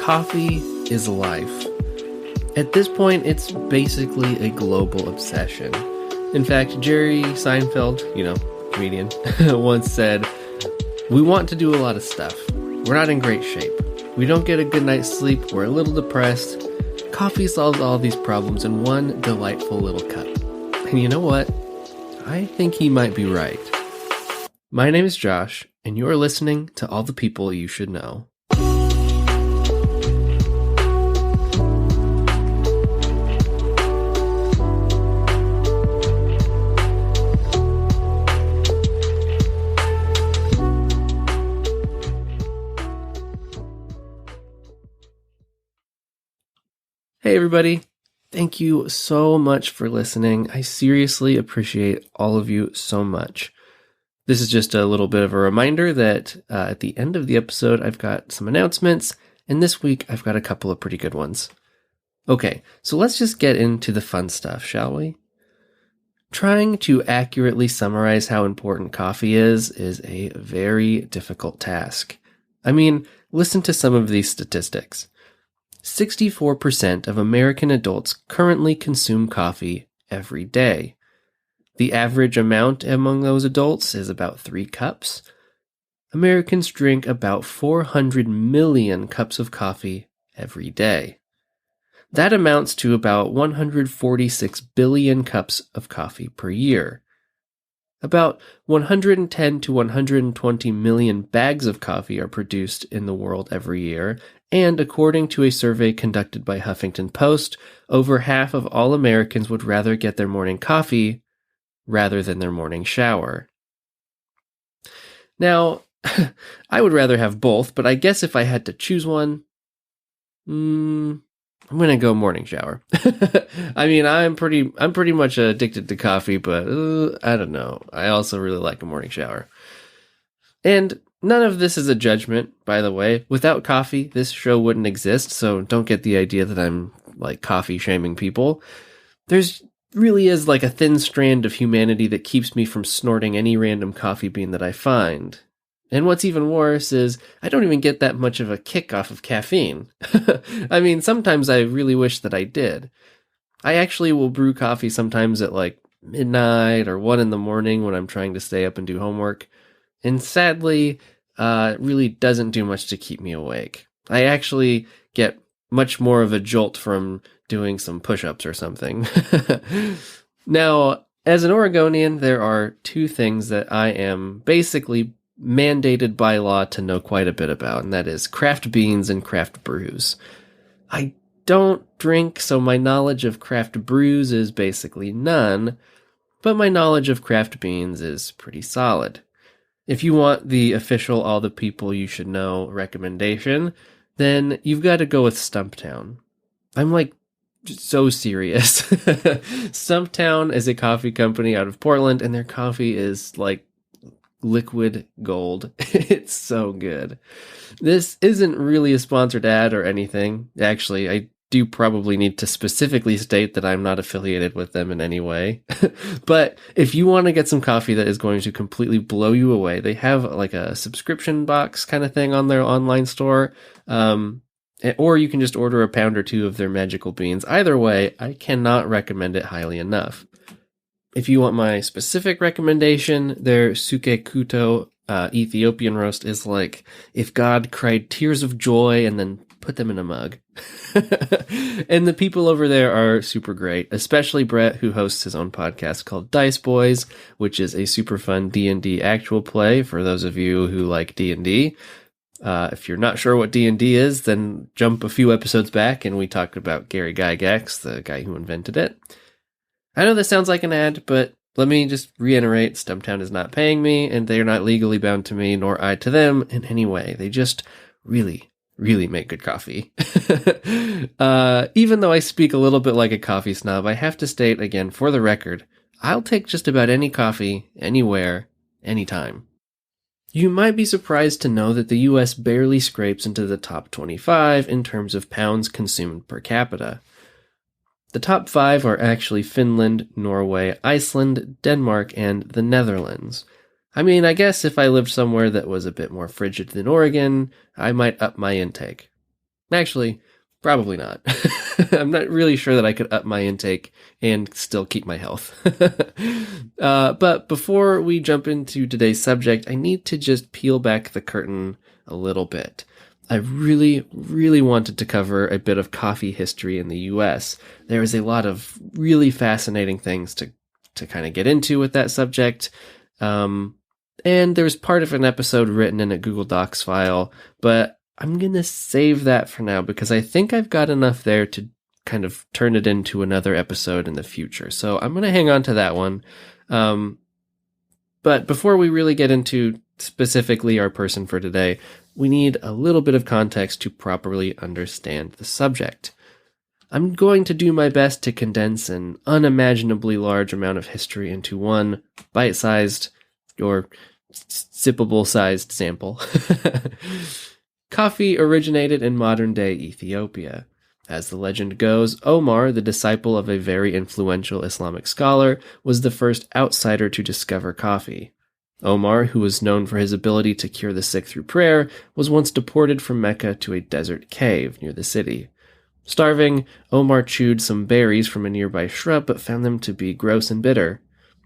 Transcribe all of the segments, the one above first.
Coffee is life. At this point, it's basically a global obsession. In fact, Jerry Seinfeld, comedian, once said, "We want to do a lot of stuff. We're not in great shape. We don't get a good night's sleep. We're a little depressed. Coffee solves all these problems in one delightful little cup." And you know what? I think he might be right. My name is Josh, and you're listening to All the People You Should Know. Hey everybody, thank you so much for listening. I seriously appreciate all of you so much. This is just a little bit of a reminder that at the end of the episode, I've got some announcements, and this week I've got a couple of pretty good ones. Okay, so let's just get into the fun stuff, shall we? Trying to accurately summarize how important coffee is a very difficult task. I mean, listen to some of these statistics. 64% of American adults currently consume coffee every day. The average amount among those adults is about 3 cups. Americans drink about 400 million cups of coffee every day. That amounts to about 146 billion cups of coffee per year. About 110 to 120 million bags of coffee are produced in the world every year, and according to a survey conducted by Huffington Post, over half of all Americans would rather get their morning coffee rather than their morning shower. Now, I would rather have both, but I guess if I had to choose one, I'm going to go morning shower. I mean, I'm pretty much addicted to coffee, but I don't know. I also really like a morning shower. And none of this is a judgment, by the way. Without coffee, this show wouldn't exist, so don't get the idea that I'm like coffee shaming people. There's really is like a thin strand of humanity that keeps me from snorting any random coffee bean that I find. And what's even worse is I don't even get that much of a kick off of caffeine. I mean, sometimes I really wish that I did. I actually will brew coffee sometimes at like midnight or 1 a.m. when I'm trying to stay up and do homework. And sadly, it really doesn't do much to keep me awake. I actually get much more of a jolt from doing some push-ups or something. Now, as an Oregonian, there are 2 things that I am basically mandated by law to know quite a bit about, and that is craft beans and craft brews. I don't drink, so my knowledge of craft brews is basically none, but my knowledge of craft beans is pretty solid. If you want the official All the People You Should Know recommendation, then you've got to go with Stumptown. I'm like so serious. Stumptown is a coffee company out of Portland, and their coffee is like liquid gold. It's so good. This isn't really a sponsored ad or anything. Actually, I do probably need to specifically state that I'm not affiliated with them in any way. But if you want to get some coffee that is going to completely blow you away, they have like a subscription box kind of thing on their online store. Or you can just order a pound or 2 of their magical beans. Either way, I cannot recommend it highly enough. If you want my specific recommendation, their Suke Kuto Ethiopian roast is like if God cried tears of joy and then put them in a mug. And the people over there are super great, especially Brett, who hosts his own podcast called Dice Boys, which is a super fun D&D actual play for those of you who like D&D. If you're not sure what D&D is, then jump a few episodes back and we talked about Gary Gygax, the guy who invented it. I know this sounds like an ad, but let me just reiterate, Stumptown is not paying me, and they are not legally bound to me, nor I to them in any way. They just really, really make good coffee. Even though I speak a little bit like a coffee snob, I have to state again, for the record, I'll take just about any coffee, anywhere, anytime. You might be surprised to know that the US barely scrapes into the top 25 in terms of pounds consumed per capita. The top 5 are actually Finland, Norway, Iceland, Denmark, and the Netherlands. I mean, I guess if I lived somewhere that was a bit more frigid than Oregon, I might up my intake. Actually, probably not. I'm not really sure that I could up my intake and still keep my health. But before we jump into today's subject, I need to just peel back the curtain a little bit. I really, really wanted to cover a bit of coffee history in the US. There is a lot of really fascinating things to kind of get into with that subject. And there's part of an episode written in a Google Docs file, but I'm going to save that for now because I think I've got enough there to kind of turn it into another episode in the future. So I'm going to hang on to that one. But before we really get into specifically our person for today, we need a little bit of context to properly understand the subject. I'm going to do my best to condense an unimaginably large amount of history into one bite-sized or sippable-sized sample. Coffee originated in modern-day Ethiopia. As the legend goes, Omar, the disciple of a very influential Islamic scholar, was the first outsider to discover coffee. Omar, who was known for his ability to cure the sick through prayer, was once deported from Mecca to a desert cave near the city. Starving, Omar chewed some berries from a nearby shrub but found them to be gross and bitter.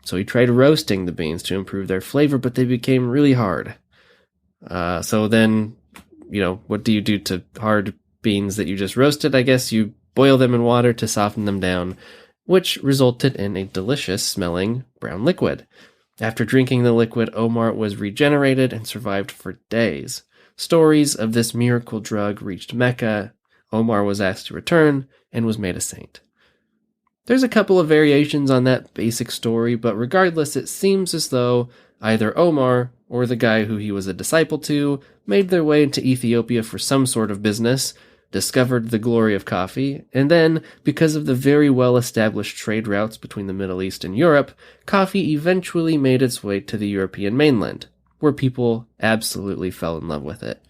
So he tried roasting the beans to improve their flavor, but they became really hard. So then, what do you do to hard beans that you just roasted? I guess you boil them in water to soften them down, which resulted in a delicious-smelling brown liquid. After drinking the liquid, Omar was regenerated and survived for days. Stories of this miracle drug reached Mecca. Omar was asked to return and was made a saint. There's a couple of variations on that basic story, but regardless, it seems as though either Omar or the guy who he was a disciple to made their way into Ethiopia for some sort of business, discovered the glory of coffee, and then, because of the very well-established trade routes between the Middle East and Europe, coffee eventually made its way to the European mainland, where people absolutely fell in love with it.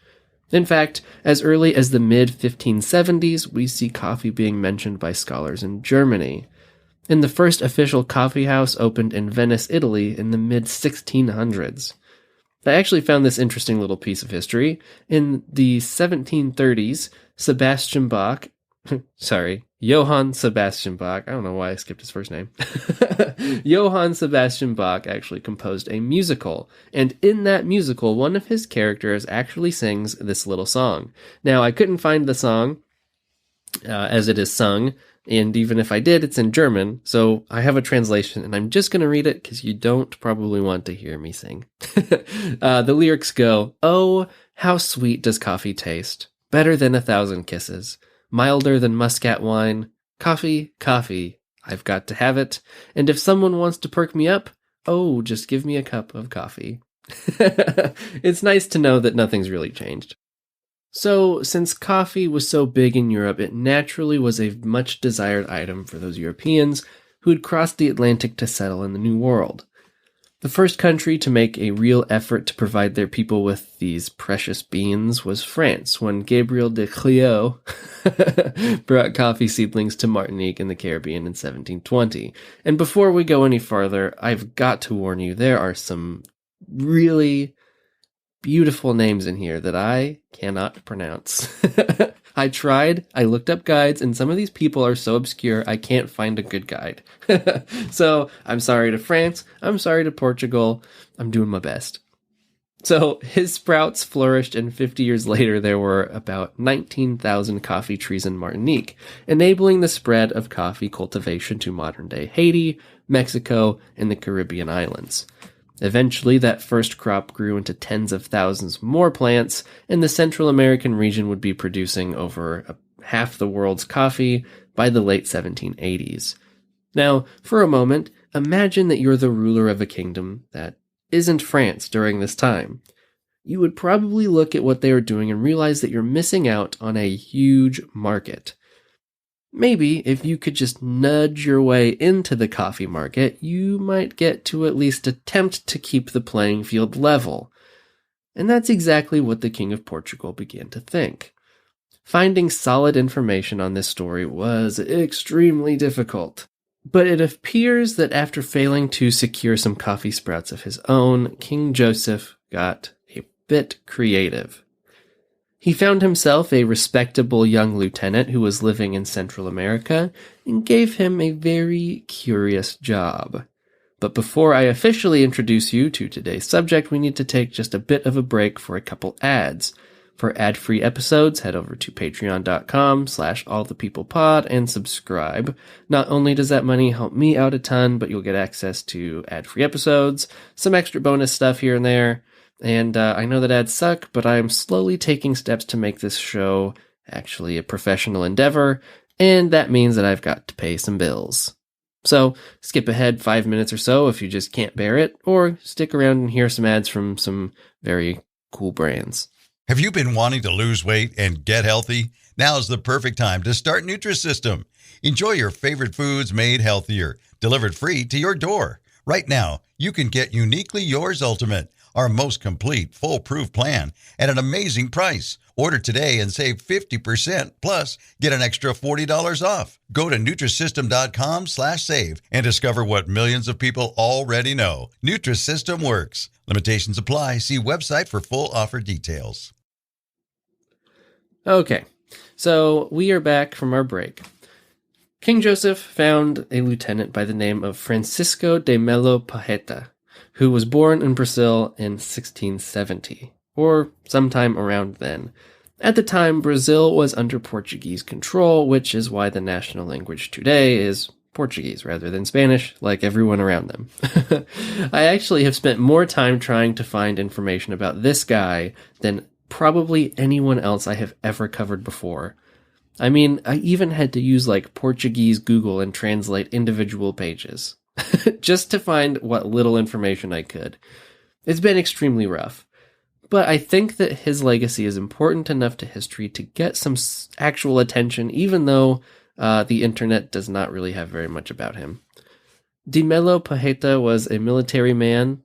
In fact, as early as the mid-1570s, we see coffee being mentioned by scholars in Germany. And the first official coffee house opened in Venice, Italy in the mid-1600s. I actually found this interesting little piece of history. In the 1730s, Johann Sebastian Bach, I don't know why I skipped his first name. Johann Sebastian Bach actually composed a musical, and in that musical, one of his characters actually sings this little song. Now, I couldn't find the song as it is sung, and even if I did, it's in German, so I have a translation, and I'm just going to read it because you don't probably want to hear me sing. The lyrics go, "Oh, how sweet does coffee taste, better than 1,000 kisses. Milder than muscat wine. Coffee, coffee, I've got to have it. And if someone wants to perk me up, oh, just give me a cup of coffee." It's nice to know that nothing's really changed. So, since coffee was so big in Europe, it naturally was a much desired item for those Europeans who had crossed the Atlantic to settle in the New World. The first country to make a real effort to provide their people with these precious beans was France, when Gabriel de Clio brought coffee seedlings to Martinique in the Caribbean in 1720. And before we go any farther, I've got to warn you, there are some really beautiful names in here that I cannot pronounce. I tried, I looked up guides, and some of these people are so obscure I can't find a good guide. So, I'm sorry to France, I'm sorry to Portugal, I'm doing my best. So, his sprouts flourished, and 50 years later there were about 19,000 coffee trees in Martinique, enabling the spread of coffee cultivation to modern-day Haiti, Mexico, and the Caribbean islands. Eventually, that first crop grew into tens of thousands more plants, and the Central American region would be producing over half the world's coffee by the late 1780s. Now, for a moment, imagine that you're the ruler of a kingdom that isn't France during this time. You would probably look at what they are doing and realize that you're missing out on a huge market. Maybe if you could just nudge your way into the coffee market, you might get to at least attempt to keep the playing field level. And that's exactly what the King of Portugal began to think. Finding solid information on this story was extremely difficult. But it appears that after failing to secure some coffee sprouts of his own, King Joseph got a bit creative. He found himself a respectable young lieutenant who was living in Central America and gave him a very curious job. But before I officially introduce you to today's subject, we need to take just a bit of a break for a couple ads. For ad-free episodes, head over to patreon.com/allthepeoplepod and subscribe. Not only does that money help me out a ton, but you'll get access to ad-free episodes, some extra bonus stuff here and there. And I know that ads suck, but I'm slowly taking steps to make this show actually a professional endeavor, and that means that I've got to pay some bills. So skip ahead 5 minutes or so if you just can't bear it, or stick around and hear some ads from some very cool brands. Have you been wanting to lose weight and get healthy? Now's the perfect time to start Nutrisystem. Enjoy your favorite foods made healthier, delivered free to your door. Right now, you can get Uniquely Yours Ultimate, our most complete, foolproof plan, at an amazing price. Order today and save 50%, plus get an extra $40 off. Go to Nutrisystem.com/save and discover what millions of people already know. Nutrisystem works. Limitations apply. See website for full offer details. Okay, so we are back from our break. King Joseph found a lieutenant by the name of Francisco de Melo Pajeta, who was born in Brazil in 1670, or sometime around then. At the time, Brazil was under Portuguese control, which is why the national language today is Portuguese rather than Spanish, like everyone around them. I actually have spent more time trying to find information about this guy than probably anyone else I have ever covered before. I mean, I even had to use like Portuguese Google and translate individual pages just to find what little information I could. It's been extremely rough, but I think that his legacy is important enough to history to get some actual attention, even though the internet does not really have very much about him. De Melo Pajeta was a military man.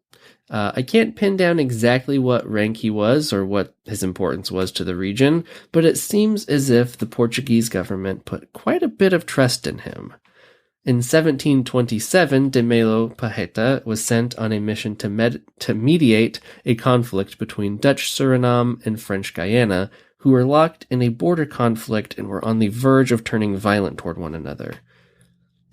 I can't pin down exactly what rank he was or what his importance was to the region, but it seems as if the Portuguese government put quite a bit of trust in him. In 1727, de Melo Pajeta was sent on a mission to mediate a conflict between Dutch Suriname and French Guyana, who were locked in a border conflict and were on the verge of turning violent toward one another.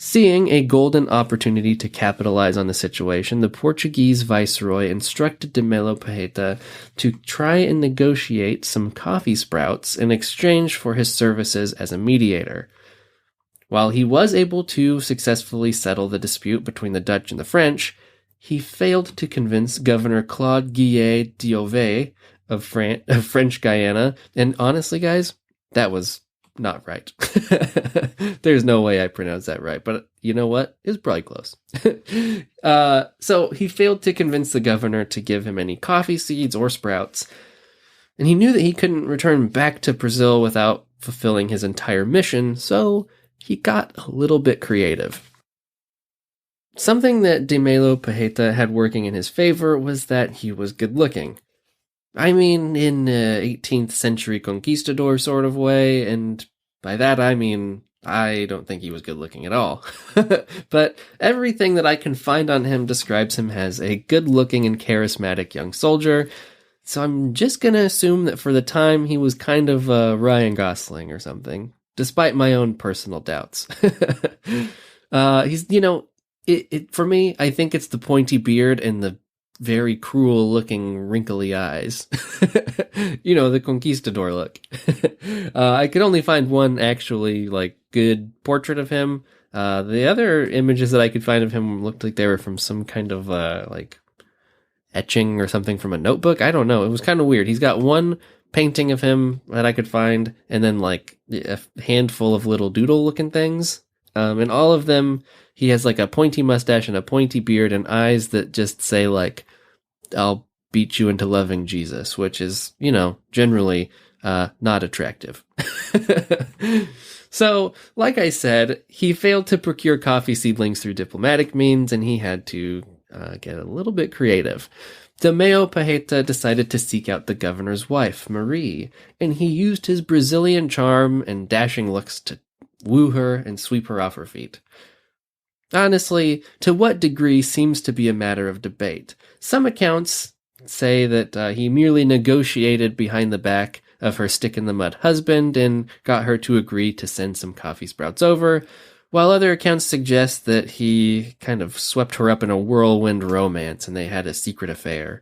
Seeing a golden opportunity to capitalize on the situation, the Portuguese viceroy instructed de Melo Pajeta to try and negotiate some coffee sprouts in exchange for his services as a mediator. While he was able to successfully settle the dispute between the Dutch and the French, he failed to convince Governor Claude Guillet d'Auvet of French Guyana, and honestly, guys, that was not right. There's no way I pronounced that right, but you know what? It was probably close. So he failed to convince the governor to give him any coffee seeds or sprouts, and he knew that he couldn't return back to Brazil without fulfilling his entire mission, so he got a little bit creative. Something that de Melo Pajeta had working in his favor was that he was good looking. I mean, in an 18th century conquistador sort of way, and by that I mean, I don't think he was good looking at all. But everything that I can find on him describes him as a good looking and charismatic young soldier, so I'm just gonna assume that for the time he was kind of Ryan Gosling or something, despite my own personal doubts. He's, for me, I think it's the pointy beard and the very cruel looking wrinkly eyes. The conquistador look. I could only find one actually good portrait of him. The other images that I could find of him looked like they were from some kind of etching or something from a notebook. I don't know. It was kind of weird. He's got one painting of him that I could find, and then a handful of little doodle looking things. And all of them, he has a pointy mustache and a pointy beard and eyes that just say I'll beat you into loving Jesus, which is, generally not attractive. So, like I said, he failed to procure coffee seedlings through diplomatic means, and he had to get a little bit creative. De Melo Pajeta decided to seek out the governor's wife, Marie, and he used his Brazilian charm and dashing looks to woo her and sweep her off her feet. Honestly, to what degree seems to be a matter of debate. Some accounts say that he merely negotiated behind the back of her stick-in-the-mud husband and got her to agree to send some coffee sprouts over, while other accounts suggest that he kind of swept her up in a whirlwind romance and they had a secret affair.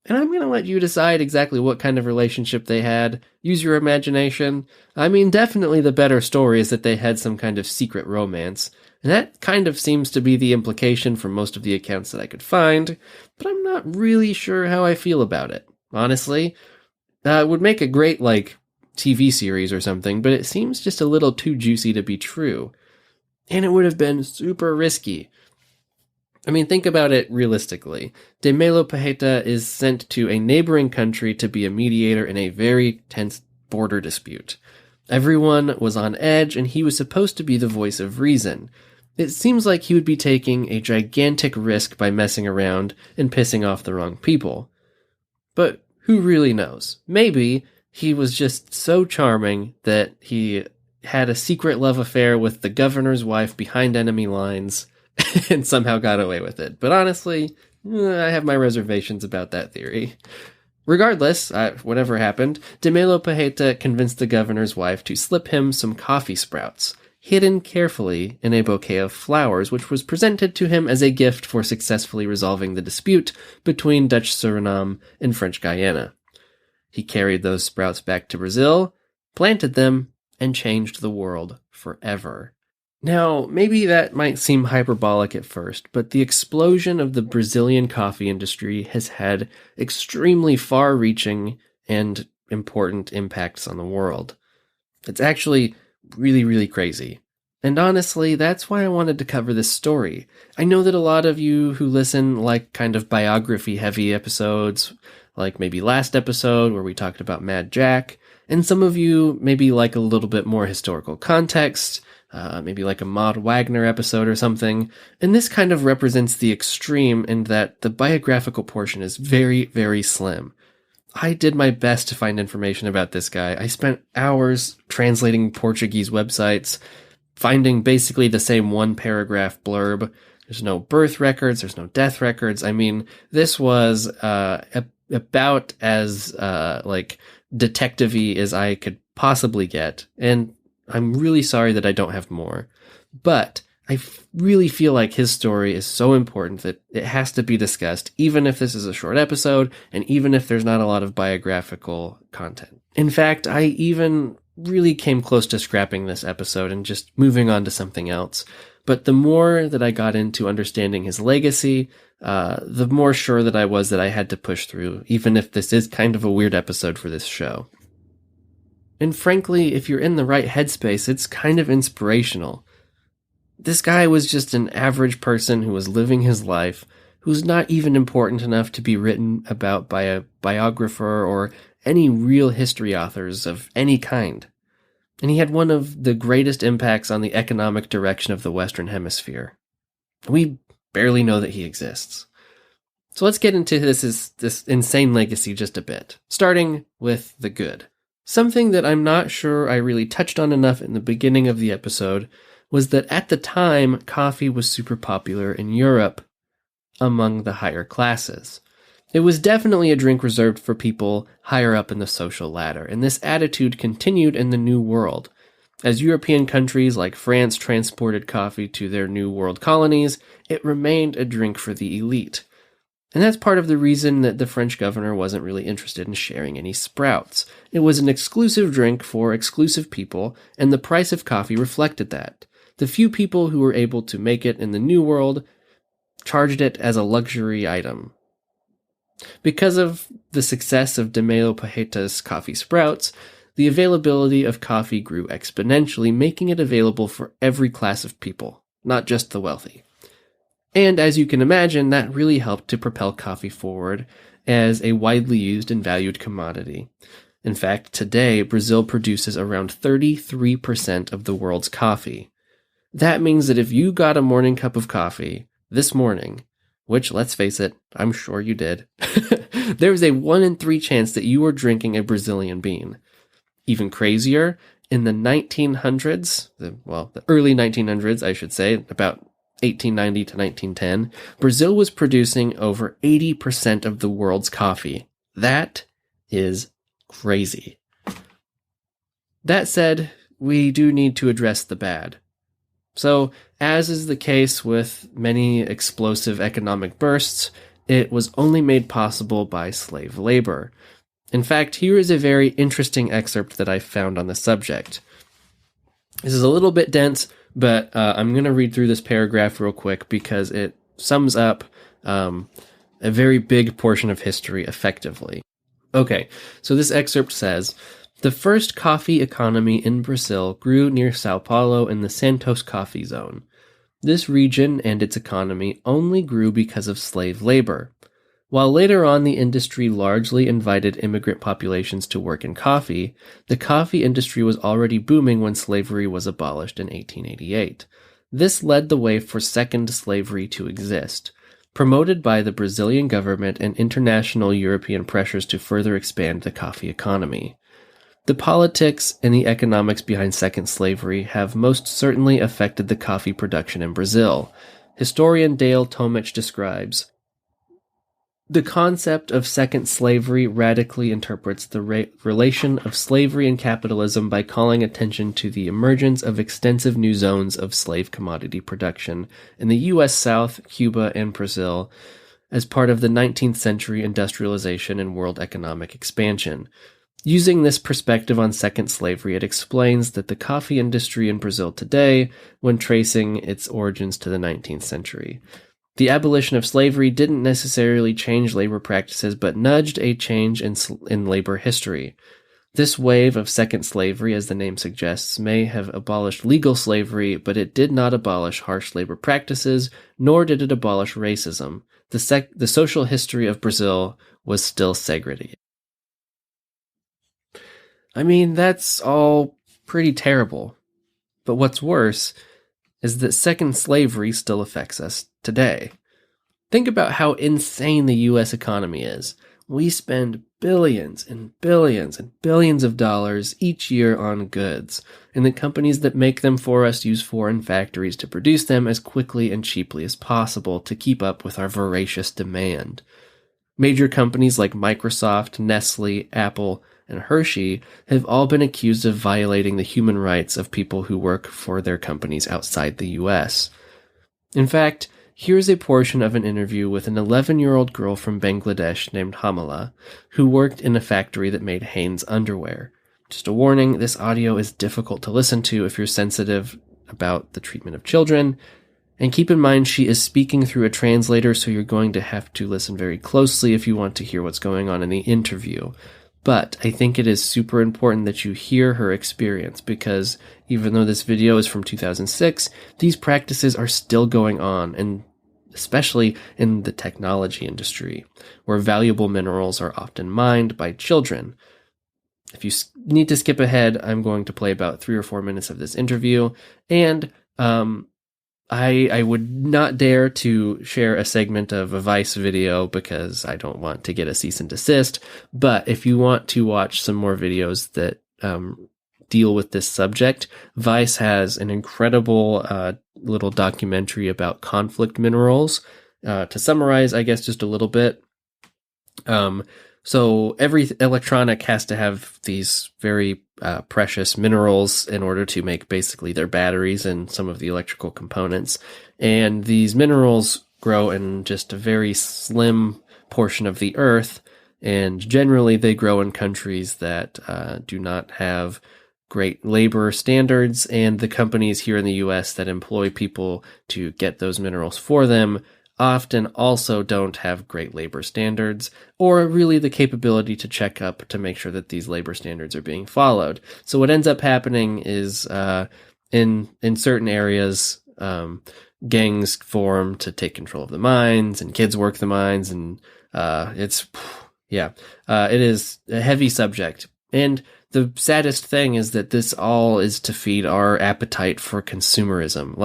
And I'm going to let you decide exactly what kind of relationship they had. Use your imagination. I mean, definitely the better story is that they had some kind of secret romance. And that kind of seems to be the implication from most of the accounts that I could find, but I'm not really sure how I feel about it, honestly. It would make a great, TV series or something, but it seems just a little too juicy to be true. And it would have been super risky. I mean, think about it realistically. De Melo Pajeta is sent to a neighboring country to be a mediator in a very tense border dispute. Everyone was on edge, and he was supposed to be the voice of reason. It seems like he would be taking a gigantic risk by messing around and pissing off the wrong people. But who really knows? Maybe he was just so charming that he had a secret love affair with the governor's wife behind enemy lines and somehow got away with it. But honestly, I have my reservations about that theory. Regardless, whatever happened, De Melo Pajeta convinced the governor's wife to slip him some coffee sprouts, hidden carefully in a bouquet of flowers, which was presented to him as a gift for successfully resolving the dispute between Dutch Suriname and French Guyana. He carried those sprouts back to Brazil, planted them, and changed the world forever. Now, maybe that might seem hyperbolic at first, but the explosion of the Brazilian coffee industry has had extremely far-reaching and important impacts on the world. It's actually really, really crazy. And honestly, that's why I wanted to cover this story. I know that a lot of you who listen like kind of biography-heavy episodes, like maybe last episode where we talked about Mad Jack, and some of you maybe like a little bit more historical context, maybe like a Maud Wagner episode or something. And this kind of represents the extreme in that the biographical portion is very, very slim. I did my best to find information about this guy. I spent hours translating Portuguese websites, finding basically the same one-paragraph blurb. There's no birth records, there's no death records. I mean, this was about as detective-y as I could possibly get, and I'm really sorry that I don't have more. But I really feel like his story is so important that it has to be discussed, even if this is a short episode, and even if there's not a lot of biographical content. In fact, I even really came close to scrapping this episode and just moving on to something else. But the more that I got into understanding his legacy, the more sure that I was that I had to push through, even if this is kind of a weird episode for this show. And frankly, if you're in the right headspace, it's kind of inspirational. This guy was just an average person who was living his life, who's not even important enough to be written about by a biographer or any real history authors of any kind. And he had one of the greatest impacts on the economic direction of the Western Hemisphere. We barely know that he exists. So let's get into this insane legacy just a bit, starting with the good. Something that I'm not sure I really touched on enough in the beginning of the episode was that at the time, coffee was super popular in Europe among the higher classes. It was definitely a drink reserved for people higher up in the social ladder, and this attitude continued in the New World. As European countries like France transported coffee to their New World colonies, it remained a drink for the elite. And that's part of the reason that the French governor wasn't really interested in sharing any sprouts. It was an exclusive drink for exclusive people, and the price of coffee reflected that. The few people who were able to make it in the New World charged it as a luxury item. Because of the success of De Melo Pajeta's coffee sprouts, the availability of coffee grew exponentially, making it available for every class of people, not just the wealthy. And as you can imagine, that really helped to propel coffee forward as a widely used and valued commodity. In fact, today, Brazil produces around 33% of the world's coffee. That means that if you got a morning cup of coffee this morning, which, let's face it, I'm sure you did, there's a 1 in 3 chance that you were drinking a Brazilian bean. Even crazier, in the 1900s, the early 1900s, I should say, about 1890 to 1910, Brazil was producing over 80% of the world's coffee. That is crazy. That said, we do need to address the bad. So, as is the case with many explosive economic bursts, it was only made possible by slave labor. In fact, here is a very interesting excerpt that I found on the subject. This is a little bit dense, but I'm going to read through this paragraph real quick because it sums up a very big portion of history effectively. Okay, so this excerpt says, "The first coffee economy in Brazil grew near Sao Paulo in the Santos Coffee Zone. This region and its economy only grew because of slave labor. While later on the industry largely invited immigrant populations to work in coffee, the coffee industry was already booming when slavery was abolished in 1888. This led the way for second slavery to exist, promoted by the Brazilian government and international European pressures to further expand the coffee economy. The politics and the economics behind second slavery have most certainly affected the coffee production in Brazil. Historian Dale Tomich describes, the concept of second slavery radically interprets the relation of slavery and capitalism by calling attention to the emergence of extensive new zones of slave commodity production in the U.S. South, Cuba, and Brazil as part of the 19th century industrialization and world economic expansion. Using this perspective on second slavery, it explains that the coffee industry in Brazil today, when tracing its origins to the 19th century. The abolition of slavery didn't necessarily change labor practices, but nudged a change in labor history. This wave of second slavery, as the name suggests, may have abolished legal slavery, but it did not abolish harsh labor practices, nor did it abolish racism. The social history of Brazil was still segregated." I mean, that's all pretty terrible. But what's worse is that second slavery still affects us today. Think about how insane the U.S. economy is. We spend billions and billions and billions of dollars each year on goods, and the companies that make them for us use foreign factories to produce them as quickly and cheaply as possible to keep up with our voracious demand. Major companies like Microsoft, Nestle, Apple, and Hershey have all been accused of violating the human rights of people who work for their companies outside the U.S. In fact, here's a portion of an interview with an 11-year-old girl from Bangladesh named Hamala, who worked in a factory that made Hanes underwear. Just a warning, this audio is difficult to listen to if you're sensitive about the treatment of children. And keep in mind, she is speaking through a translator, so you're going to have to listen very closely if you want to hear what's going on in the interview. But I think it is super important that you hear her experience because even though this video is from 2006, these practices are still going on, and especially in the technology industry, where valuable minerals are often mined by children. If you need to skip ahead, I'm going to play about 3 or 4 minutes of this interview, and I would not dare to share a segment of a Vice video because I don't want to get a cease and desist. But if you want to watch some more videos that deal with this subject, Vice has an incredible little documentary about conflict minerals. To summarize, I guess, just a little bit. So every electronic has to have these very precious minerals in order to make basically their batteries and some of the electrical components. And these minerals grow in just a very slim portion of the earth. And generally they grow in countries that do not have great labor standards. And the companies here in the US that employ people to get those minerals for them often also don't have great labor standards or really the capability to check up to make sure that these labor standards are being followed. So what ends up happening is in certain areas, gangs form to take control of the mines and kids work the mines, and it is a heavy subject. And the saddest thing is that this all is to feed our appetite for consumerism.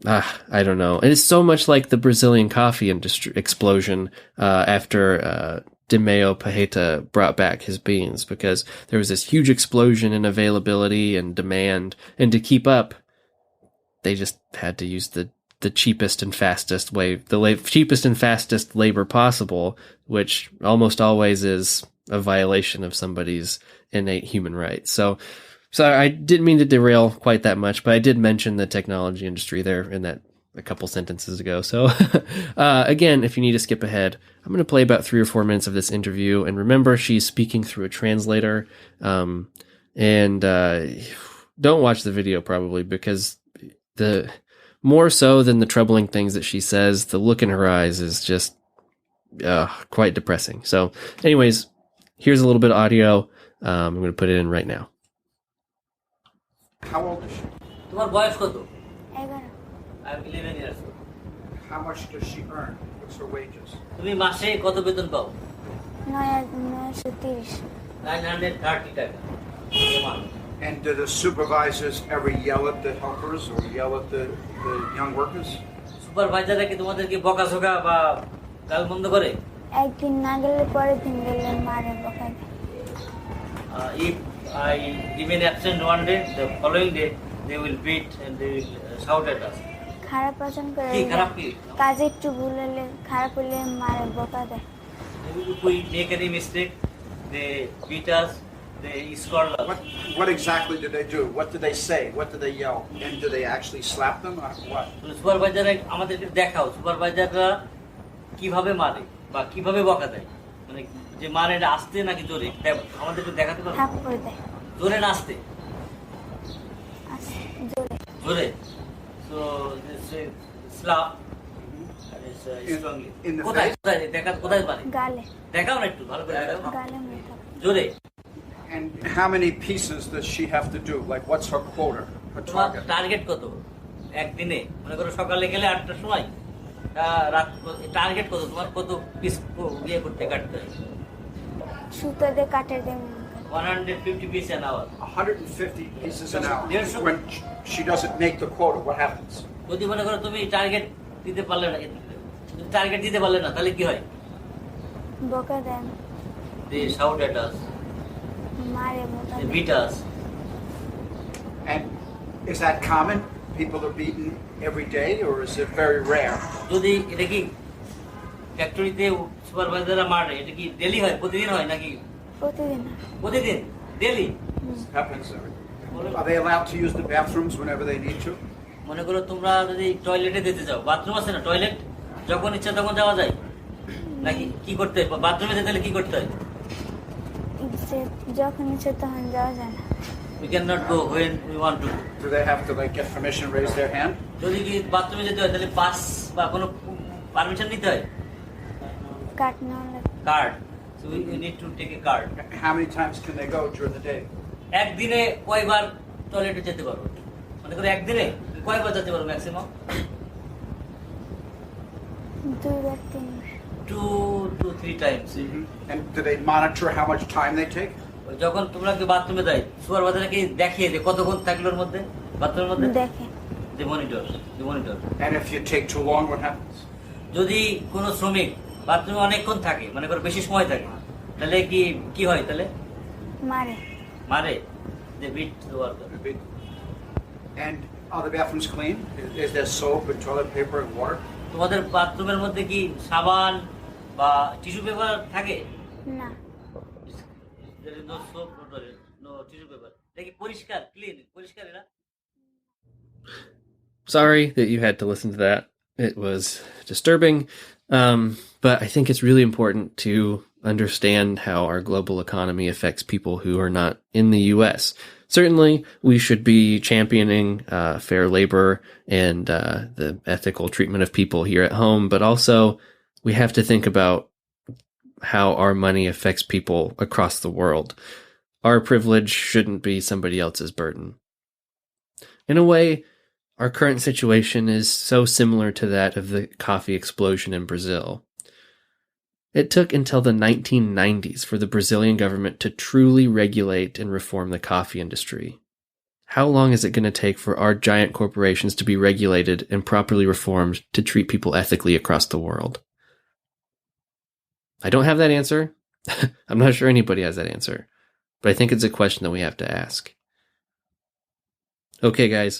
I don't know. And it's so much like the Brazilian coffee industry explosion after Dimeo Pajeta brought back his beans, because there was this huge explosion in availability and demand, and to keep up, they just had to use the cheapest and fastest way, cheapest and fastest labor possible, which almost always is a violation of somebody's innate human rights. So I didn't mean to derail quite that much, but I did mention the technology industry there in that a couple sentences ago. So again, if you need to skip ahead, I'm going to play about 3 or 4 minutes of this interview. And remember, she's speaking through a translator. And don't watch the video probably, because the more so than the troubling things that she says, the look in her eyes is just quite depressing. So anyways, here's a little bit of audio. I'm going to put it in right now. How old is she? তোমার বয়স কত? 11 I'm 11 years old. How much does she earn? What's her wages? তুমি মাসে কত বেতন পাও? 930 930 টাকা। And do the supervisors ever yell at the helpers or yell at the young workers? সুপারভাইজাররা কি তোমাদেরকে বকাঝকা বা গালমন্দ করে? একদিন না গেলে পরের দিন গেলে মারে বকা দেয়। If I remain absent one day, the following day they will beat and they will shout at us. খারাপ আচরণ করে, কি খারাপ কি? কাজে একটু ভুল হলে খারাপ হলে মারে বকা দেয়। If we make any mistake, they beat us, they scold us. What exactly do they do? What do they say? What do they yell? And do they actually slap them or what? সুপারভাইজাররা আমাদেরকে দেখাও, সুপারভাইজাররা কিভাবে মারে বা কিভাবে বকা দেয়, মানে যে মারে এটা আস্তে নাকি জোরে, আমাদেরকে দেখাতে পারো? থাপ্পড় দেয়। জোরে না আস্তে? জোরে। জোরে। So this is slap and it's strongly. In the কোথায় face? কোথায় দেখা কোথায় মারে? গালে। দেখাও না একটু ভালো করে দেখাও। গালে মেথা। জোরে। And how many pieces does she have to do? Like what's her quota, her তোমার target? টার্গেট কত একদিনে? মনে করো সকালে গেলে 8টার সময়, রাত টার্গেট কত তোমার? কত পিস ইয়ে করতে কাটতে হয়? সুতো দিয়ে কাটে দেয়। 150 piece an hour. 150 pieces an hour. 150. When she doesn't make the quota, what happens? যদি মনে করো তুমি টার্গেট দিতে পারলে না, টার্গেট দিতে পারলে না, তাহলে কি হয়? বকা দেয়। They shout at us, মারে বকা they দেয়। beat us. And is that common? People are beaten every day, or is it very rare? যদি এটা কি ফ্যাক্টরিতে সুপারভাইজাররা মারে, এটা কি ডেলি হয়, প্রতিদিন হয় নাকি? প্রতিদিন। প্রতিদিন daily. Happens every day. Are they allowed to use the bathrooms whenever they need to? মনে করো তোমরা যদি টয়লেটে যেতে যাও, বাথরুম আছে না, টয়লেট যখন ইচ্ছা তখন যাওয়া যায় নাকি? কি করতে হয় বাথরুমে যেতে হলে? কি করতে হয়? যখন ইচ্ছে তখন যাওয়া যায় না। We cannot go when we want to. Do they have to like get permission, raise their hand? যদি কি বাথরুমে যেতে হয় তাহলে পাস বা কোনো পারমিশন নিতে হয়? কাট না হলে card. So we need to take a card. How many times can they go during the day? একদিনে কয়বার টয়লেটে যেতে পারো? মনে করো একদিনে কয়বার যেতে পারো ম্যাক্সিমাম? 2 বা 3। 2 to 3 times. And do they monitor how much time they take? যখন তোমরা কি বাথরুমে যাই, সুপারভাইজার কি দেখিয়ে যে কতক্ষণ থাকলো ওর মধ্যে, বাথরুমের মধ্যে? দেখে। যে monitor. And if you take too long, what happens? যদি কোনো শ্রমিক বাথরুমে অনেকক্ষণ থাকে, মনে করো বেশি সময় থাকে, তাহলে কি হয়? তাহলে মারে। মারে, যে beat the worker. And are the bathrooms clean? Is there soap and toilet paper and water? তোমাদের বাথরুমের মধ্যে কি সাবান বা টিস্যু পেপার থাকে? না। There is no soap, no toilet, no tissue paper. এটা কি পরিষ্কার, ক্লিন, পরিষ্কার এরা? Sorry that you had to listen to that. It was disturbing, but I think it's really important to understand how our global economy affects people who are not in the U.S. Certainly, we should be championing fair labor and the ethical treatment of people here at home, but also we have to think about how our money affects people across the world. Our privilege shouldn't be somebody else's burden. In a way, our current situation is so similar to that of the coffee explosion in Brazil. It took until the 1990s for the Brazilian government to truly regulate and reform the coffee industry. How long is it going to take for our giant corporations to be regulated and properly reformed to treat people ethically across the world? I don't have that answer. I'm not sure anybody has that answer, but I think it's a question that we have to ask. Okay, guys.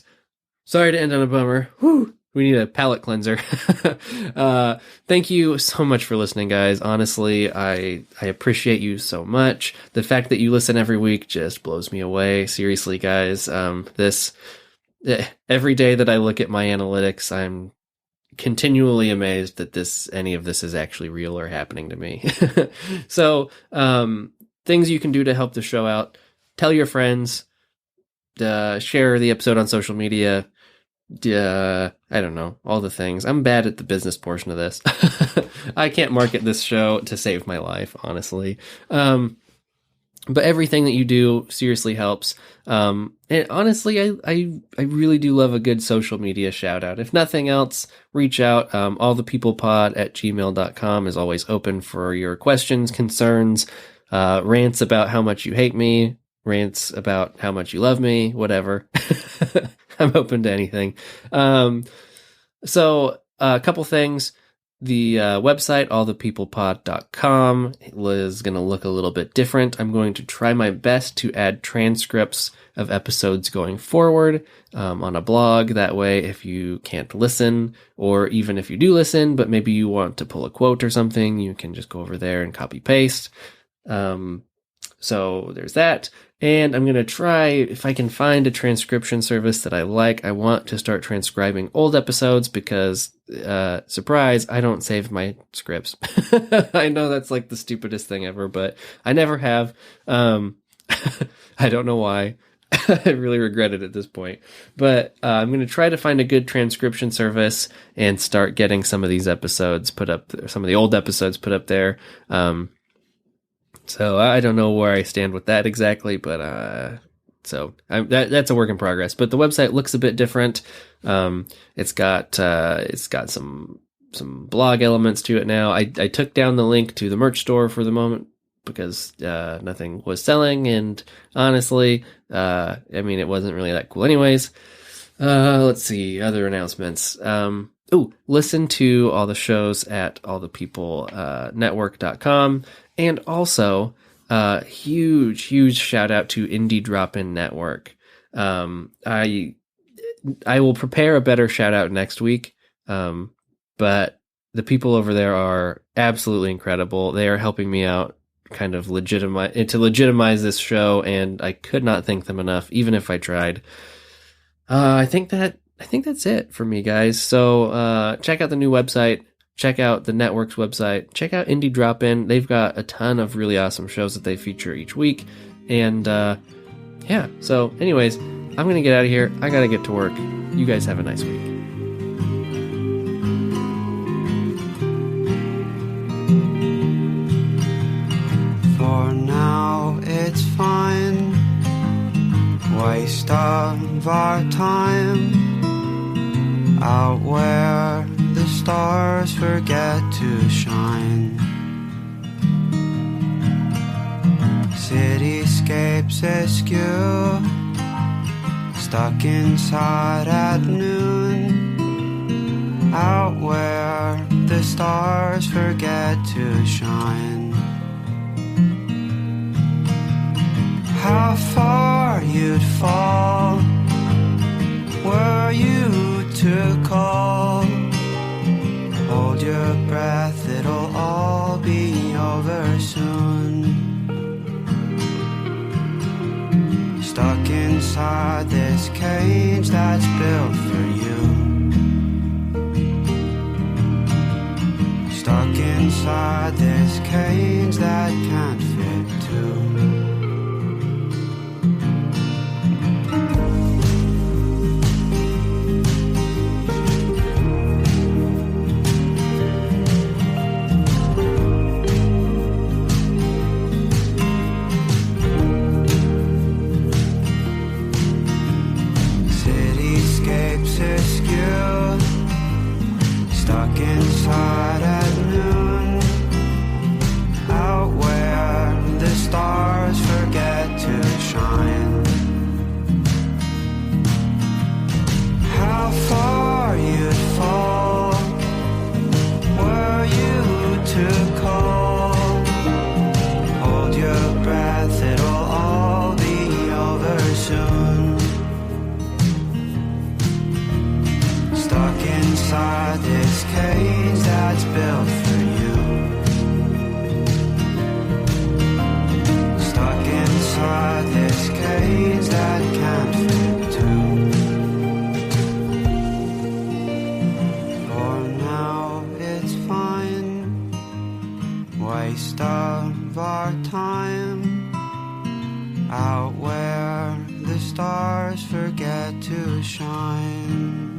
Sorry to end on a bummer. Whew. We need a palate cleanser. Thank you so much for listening, guys. Honestly, I appreciate you so much. The fact that you listen every week just blows me away. Seriously, guys. Every day that I look at my analytics, I'm continually amazed that any of this is actually real or happening to me. So, things you can do to help the show out: tell your friends, share the episode on social media. I don't know, all the things. I'm bad at the business portion of this. I can't market this show to save my life, honestly. But everything that you do seriously helps. And honestly, I really do love a good social media shout out. If nothing else, reach out. allthepeoplepod@gmail.com is always open for your questions, concerns, rants about how much you hate me, rants about how much you love me, whatever. I'm open to anything. So a couple things. The website, allthepeoplepod.com, is going to look a little bit different. I'm going to try my best to add transcripts of episodes going forward on a blog. That way, if you can't listen, or even if you do listen, but maybe you want to pull a quote or something, you can just go over there and copy paste. So there's that. And I'm going to try, if I can find a transcription service that I like, I want to start transcribing old episodes because, surprise, I don't save my scripts. I know that's like the stupidest thing ever, but I never have. I don't know why. I really regret it at this point. But I'm going to try to find a good transcription service and start getting some of these episodes put up, some of the old episodes put up there. So I don't know where I stand with that exactly, but that's a work in progress. But the website looks a bit different. It's got some blog elements to it now. I took down the link to the merch store for the moment because nothing was selling, and honestly, I mean, it wasn't really that cool anyways. Let's see, other announcements. Listen to all the shows at allthepeoplenetwork.com. And also, huge shout out to Indie Drop-In Network. I will prepare a better shout out next week. But the people over there are absolutely incredible. They are helping me out kind of legitimize this show, and I could not thank them enough, even if I tried. I think that's it for me, guys. So, check out the new website. Check out the network's website. Check out Indie Drop-In. They've got a ton of really awesome shows that they feature each week. And, yeah. So, anyways, I'm going to get out of here. I got to get to work. You guys have a nice week. For now, it's fine. Waste of our time out where the stars forget to shine. Cityscapes askew, stuck inside at noon, out where the stars forget to shine. How far you'd fall were you to call. Hold your breath, it'll all be over soon. Stuck inside this cage that's built for you. Stuck inside this cage that can't fit too. Stuck inside at noon, out where the stars inside this cage that's built for you. Stuck inside this cage that can't fit too. For now it's fine, waste of our time, out where the stars forget to shine.